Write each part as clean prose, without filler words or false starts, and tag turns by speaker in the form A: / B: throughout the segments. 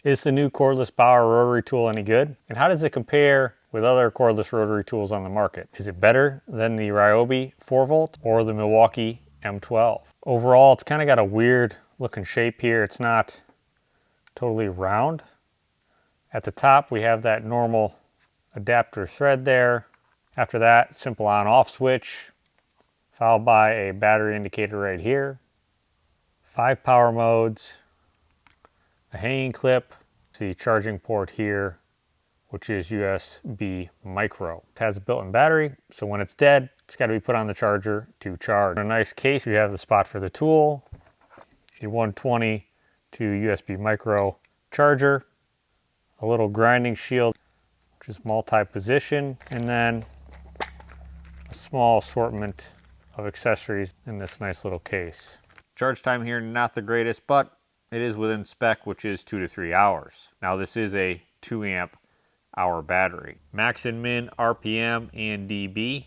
A: Is the new cordless Bauer rotary tool any good? And how does it compare with other cordless rotary tools on the market? Is it better than the Ryobi 4-volt or the Milwaukee M12? Overall, it's kind of got a weird looking shape here. It's not totally round. At the top, we have that normal adapter thread there. After that, simple on-off switch, followed by a battery indicator right here. 5 power modes, a hanging clip, the charging port here, which is USB micro. It has a built-in battery, so when it's dead, it's got to be put on the charger to charge. In a nice case, you have the spot for the tool, a 120 to USB micro charger, a little grinding shield, which is multi-position, and then a small assortment of accessories in this nice little case. Charge time here, not the greatest, but it is within spec, which is 2 to 3 hours. Now this is a 2 amp hour battery. Max and min RPM and dB.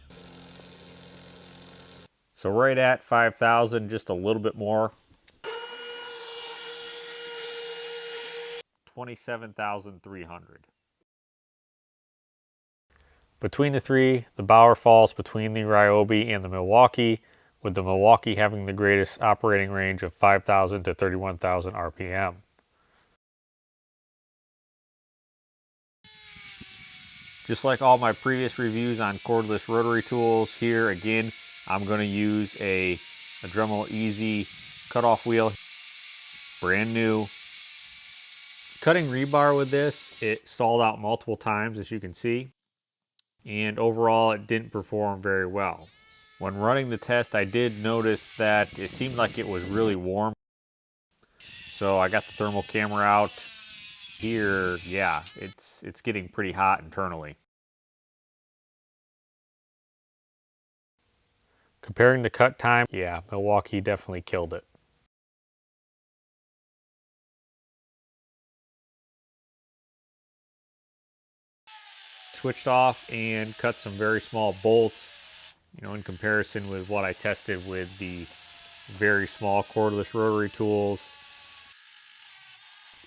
A: So right at 5,000, just a little bit more. 27,300. Between the three, the Bauer falls between the Ryobi and the Milwaukee, with the Milwaukee having the greatest operating range of 5,000 to 31,000 RPM. Just like all my previous reviews on cordless rotary tools, here again, I'm going to use a Dremel Easy cutoff wheel, brand new. Cutting rebar with this, it stalled out multiple times, as you can see, and overall it didn't perform very well. When running the test, I did notice that it seemed like it was really warm. So I got the thermal camera out. Here, yeah, it's getting pretty hot internally. Comparing the cut time, yeah, Milwaukee definitely killed it. Switched off and cut some very small bolts, you know, in comparison with what I tested with the very small cordless rotary tools.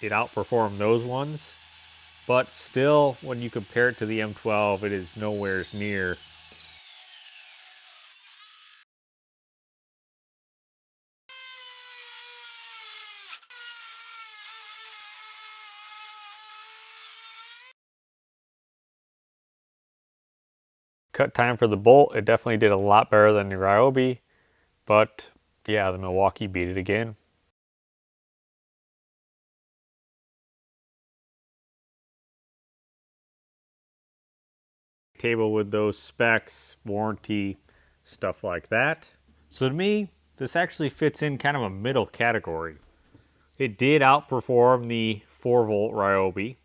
A: It outperformed those ones, but still, when you compare it to the M12, it is nowhere near. Cut time for the bolt, it definitely did a lot better than the Ryobi, but yeah, the Milwaukee beat it again. Table with those specs, warranty, stuff like that. So to me, this actually fits in kind of a middle category. It did outperform the 4-volt Ryobi,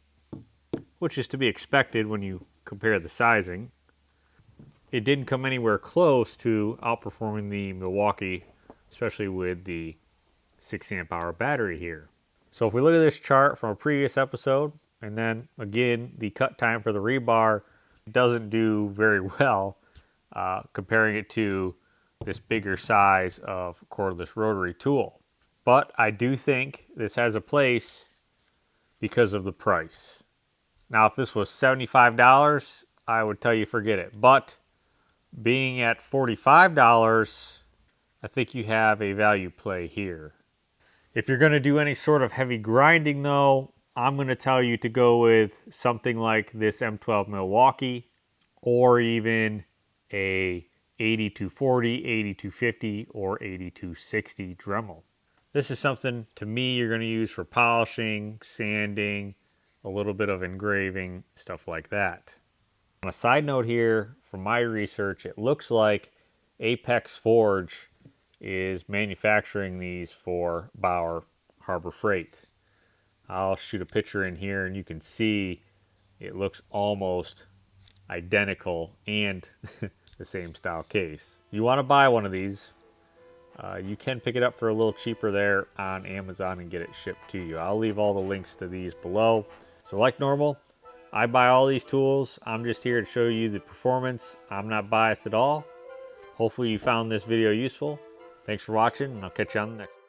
A: which is to be expected when you compare the sizing. It didn't come anywhere close to outperforming the Milwaukee, especially with the 6 amp hour battery here. So if we look at this chart from a previous episode, and then again, the cut time for the rebar doesn't do very well comparing it to this bigger size of cordless rotary tool. But I do think this has a place because of the price. Now, if this was $75, I would tell you forget it. But being at $45, I think you have a value play here. If you're going to do any sort of heavy grinding though, I'm going to tell you to go with something like this M12 Milwaukee, or even a 8240, 8250, or 8260 Dremel. This is something, to me, you're going to use for polishing, sanding, a little bit of engraving, stuff like that. On a side note here, from my research, it looks like Apex Forge is manufacturing these for Bauer Harbor Freight. I'll shoot a picture in here and you can see it looks almost identical and the same style case. You want to buy one of these, you can pick it up for a little cheaper there on Amazon and get it shipped to you. I'll leave all the links to these below. So like normal, I buy all these tools. I'm just here to show you the performance. I'm not biased at all. Hopefully you found this video useful. Thanks for watching, and I'll catch you on the next one.